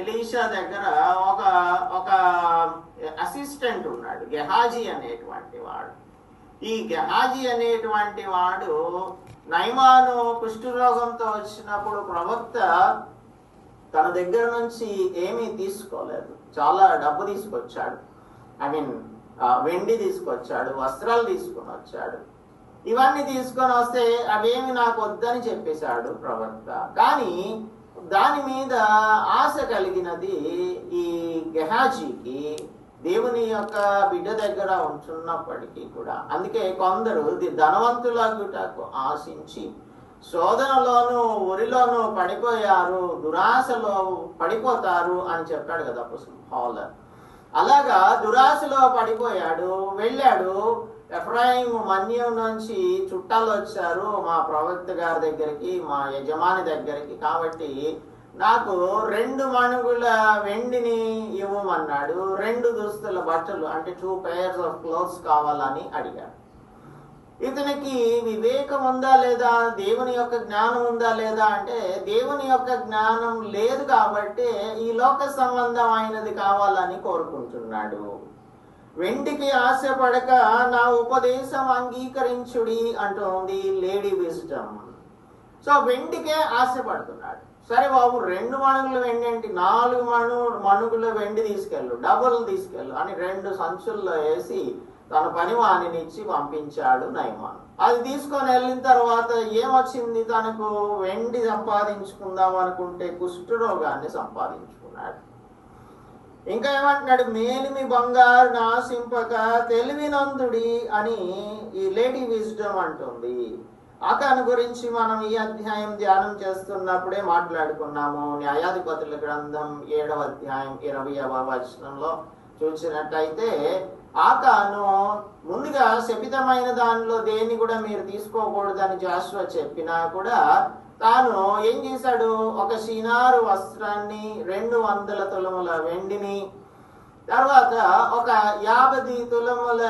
Elisha దగ్గర ఒక ఒక అసిస్టెంట్ ఉన్నాడు, గెహాజీ అనేటువంటి వాడు. ఈ గెహాజీ అనేటువంటి వాడు నయమాను కుష్ఠరోగంతో వచ్చినప్పుడు ప్రవక్త తన దగ్గర నుంచి ఏమీ తీసుకోలేదు. చాలా డబ్బు తీసుకొచ్చాడు, వెండి తీసుకొచ్చాడు, వస్త్రాలు తీసుకొని వచ్చాడు. ఇవన్నీ తీసుకొని వస్తే అవేమి నాకు వద్దని చెప్పేశాడు ప్రవక్త. కానీ దాని మీద ఆశ కలిగినది ఈ గెహాజీకి, దేవుని యొక్క బిడ్డ దగ్గర ఉంటున్నప్పటికీ కూడా. అందుకే కొందరు ధనవంతులకు ఆశించి శోధనలోను ఉరిలోను పడిపోయారు, దురాశలో పడిపోతారు అని చెప్పాడు కదా పౌలు. అలాగా దురాశలో పడిపోయాడు, వెళ్ళాడు. ఎఫ్రాయిం మన్యం నుంచి చుట్టాలు వచ్చారు మా ప్రవక్త గారి దగ్గరికి, మా యజమాని దగ్గరికి. కాబట్టి నాకు 2 మణుగుల వెండిని ఇవ్వమన్నాడు, 2 దుస్తుల బట్టలు అంటే 2 pairs of clothes కావాలని అడిగాడు. ఇతనికి వివేకం ఉందా లేదా, దేవుని యొక్క జ్ఞానం ఉందా లేదా అంటే దేవుని యొక్క జ్ఞానం లేదు కాబట్టి ఈ లోక సంబంధమైనది కావాలని కోరుకుంటున్నాడు. వెండికి ఆశపడక నా ఉపదేశం అంగీకరించుడి అంటుంది లేడీ విజ్డమ్. సో వెండికే ఆశపడుతున్నాడు. సరే బాబు, 2 మణుగుల వెండి ఏంటి, 4 మణుగుల వెండి తీసుకెళ్ళు, డబుల్ తీసుకెళ్ళు అని 2 సంచుల్లో వేసి తన పనివాణిని ఇచ్చి పంపించాడు నయమాను. అది తీసుకొని వెళ్ళిన తర్వాత ఏమొచ్చింది, తనకు వెండి సంపాదించుకుందాం అనుకుంటే కుష్ఠరోగాన్ని సంపాదించుకున్నాడు. ఇంకా ఏమంటున్నాడు, మేలిమి బంగారు ఆశింపక తెలివినందుడి అని ఈ లేడీ విజ్డమ్ అంటుంది. ఆకాను గురించి మనం ఈ అధ్యాయం ధ్యానం చేస్తున్నప్పుడే మాట్లాడుకున్నాము. న్యాయాధిపతుల గ్రంథం 7వ అధ్యాయం 20వ వచనంలో చూసినట్టయితే ఆకాను ముందుగా శపితమైన దానిలో దేన్ని కూడా మీరు తీసుకోకూడదని జాషువా చెప్పినా కూడా తాను ఏం చేశాడు, ఒక షీనారు వస్త్రాన్ని, 200 తులముల వెండిని, తర్వాత ఒక 50 తులముల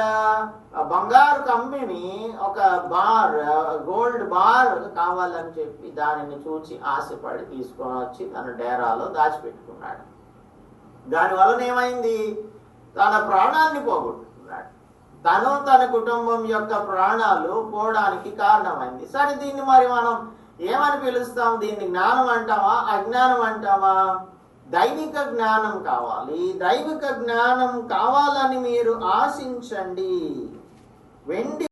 బంగారు కంపెనీ, ఒక గోల్డ్ బార్ కావాలని చెప్పి దానిని చూచి ఆశపడి తీసుకొని వచ్చి తన డేరాలో దాచిపెట్టుకున్నాడు. దానివలన ఏమైంది, తన ప్రాణాన్ని పోగొట్టుకున్నాడు. తను తన కుటుంబం యొక్క ప్రాణాలు పోవడానికి కారణమైంది. సరే, దీన్ని మరి మనం ఏమని పిలుస్తాం, దీన్ని జ్ఞానం అంటామా అజ్ఞానం అంటామా? దైవిక జ్ఞానం కావాలి. దైవిక జ్ఞానం కావాలని మీరు ఆశించండి. వెండి